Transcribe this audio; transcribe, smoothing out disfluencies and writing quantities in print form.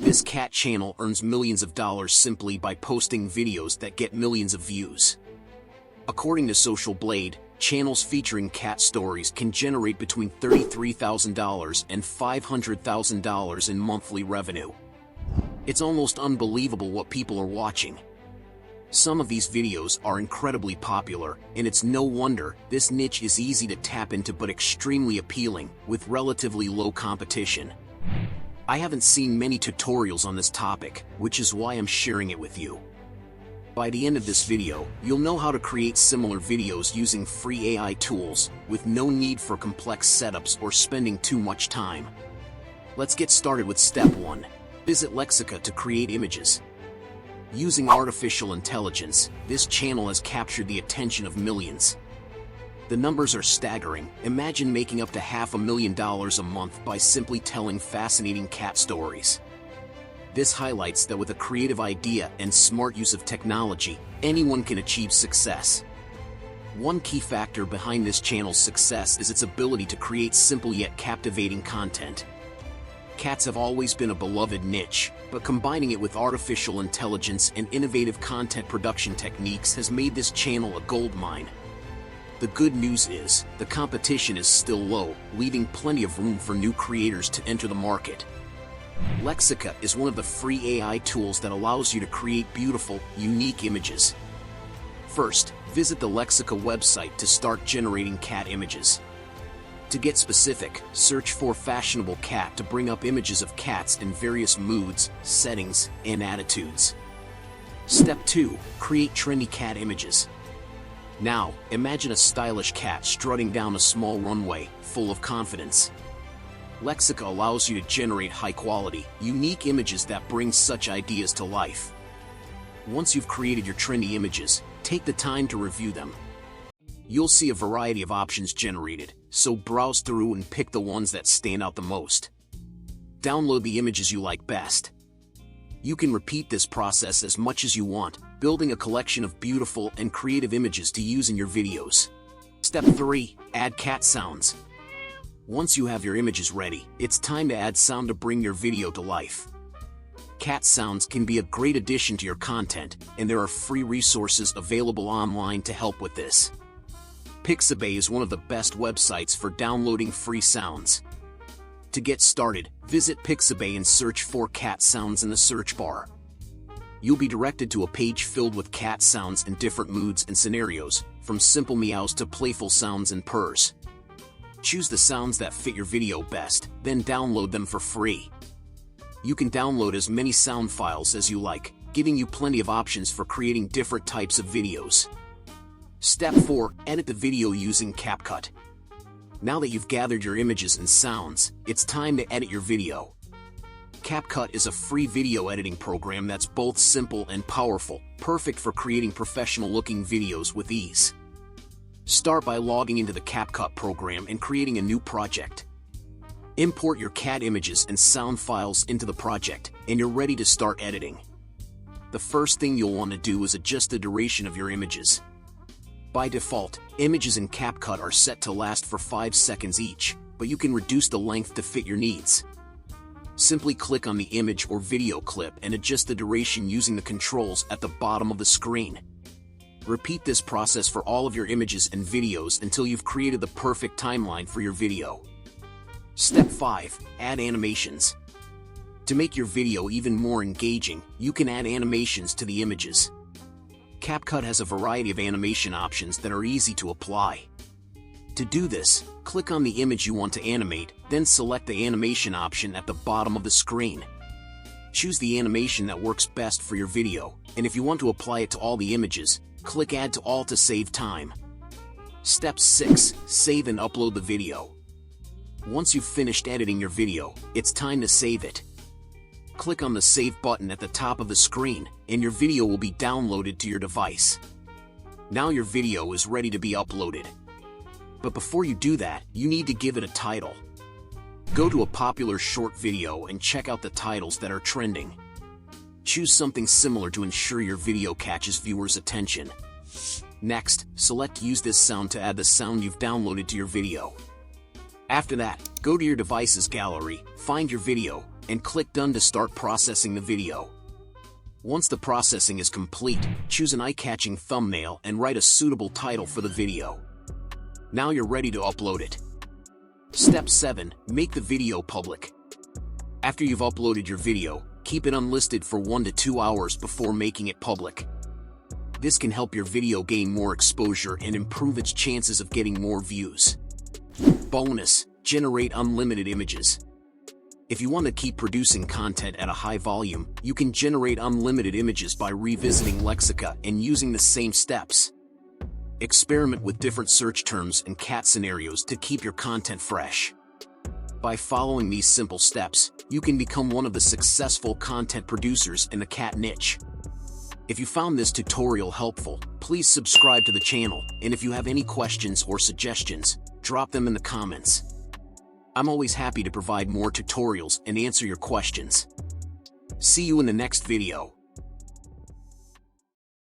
This cat channel earns millions of dollars simply by posting videos that get millions of views. According to Social Blade, channels featuring cat stories can generate between $33,000 and $500,000 in monthly revenue. It's almost unbelievable what people are watching. Some of these videos are incredibly popular, and it's no wonder this niche is easy to tap into but extremely appealing, with relatively low competition. I haven't seen many tutorials on this topic, which is why I'm sharing it with you. By the end of this video, you'll know how to create similar videos using free AI tools, with no need for complex setups or spending too much time. Let's get started with step 1. Visit Lexica to create images. Using artificial intelligence, this channel has captured the attention of millions. The numbers are staggering. Imagine making up to $500,000 a month by simply telling fascinating cat stories. This highlights that with a creative idea and smart use of technology, anyone can achieve success. One key factor behind this channel's success is its ability to create simple yet captivating content. Cats have always been a beloved niche, but combining it with artificial intelligence and innovative content production techniques has made this channel a goldmine. The good news is, the competition is still low, leaving plenty of room for new creators to enter the market. Lexica is one of the free AI tools that allows you to create beautiful, unique images. First, visit the Lexica website to start generating cat images. To get specific, search for fashionable cat to bring up images of cats in various moods, settings, and attitudes. Step 2. Create trendy cat images. Now, imagine a stylish cat strutting down a small runway, full of confidence. Lexica allows you to generate high-quality, unique images that bring such ideas to life. Once you've created your trendy images, take the time to review them. You'll see a variety of options generated, so browse through and pick the ones that stand out the most. Download the images you like best. You can repeat this process as much as you want, building a collection of beautiful and creative images to use in your videos. Step 3. Add cat sounds. Once you have your images ready, it's time to add sound to bring your video to life. Cat sounds can be a great addition to your content, and there are free resources available online to help with this. Pixabay is one of the best websites for downloading free sounds. To get started, visit Pixabay and search for cat sounds in the search bar. You'll be directed to a page filled with cat sounds in different moods and scenarios, from simple meows to playful sounds and purrs. Choose the sounds that fit your video best, then download them for free. You can download as many sound files as you like, giving you plenty of options for creating different types of videos. Step 4. Edit the video using CapCut. Now that you've gathered your images and sounds, it's time to edit your video. CapCut is a free video editing program that's both simple and powerful, perfect for creating professional-looking videos with ease. Start by logging into the CapCut program and creating a new project. Import your cat images and sound files into the project, and you're ready to start editing. The first thing you'll want to do is adjust the duration of your images. By default, images in CapCut are set to last for 5 seconds each, but you can reduce the length to fit your needs. Simply click on the image or video clip and adjust the duration using the controls at the bottom of the screen. Repeat this process for all of your images and videos until you've created the perfect timeline for your video. Step 5. Add animations. To make your video even more engaging, you can add animations to the images. CapCut has a variety of animation options that are easy to apply. To do this, click on the image you want to animate, then select the animation option at the bottom of the screen. Choose the animation that works best for your video, and if you want to apply it to all the images, click Add to All to save time. Step 6. Save and upload the video. Once you've finished editing your video, it's time to save it. Click on the Save button at the top of the screen, and your video will be downloaded to your device. Now your video is ready to be uploaded. But before you do that, you need to give it a title. Go to a popular short video and check out the titles that are trending. Choose something similar to ensure your video catches viewers' attention. Next, select Use this sound to add the sound you've downloaded to your video. After that, go to your device's gallery, find your video, and click Done to start processing the video. Once the processing is complete, choose an eye-catching thumbnail and write a suitable title for the video. Now you're ready to upload it. Step 7. Make the video public. After you've uploaded your video, keep it unlisted for 1 to 2 hours before making it public. This can help your video gain more exposure and improve its chances of getting more views. Bonus: generate unlimited images. If you want to keep producing content at a high volume, you can generate unlimited images by revisiting Lexica and using the same steps. Experiment with different search terms and cat scenarios to keep your content fresh. By following these simple steps, you can become one of the successful content producers in the cat niche. If you found this tutorial helpful, please subscribe to the channel, and if you have any questions or suggestions, drop them in the comments. I'm always happy to provide more tutorials and answer your questions. See you in the next video.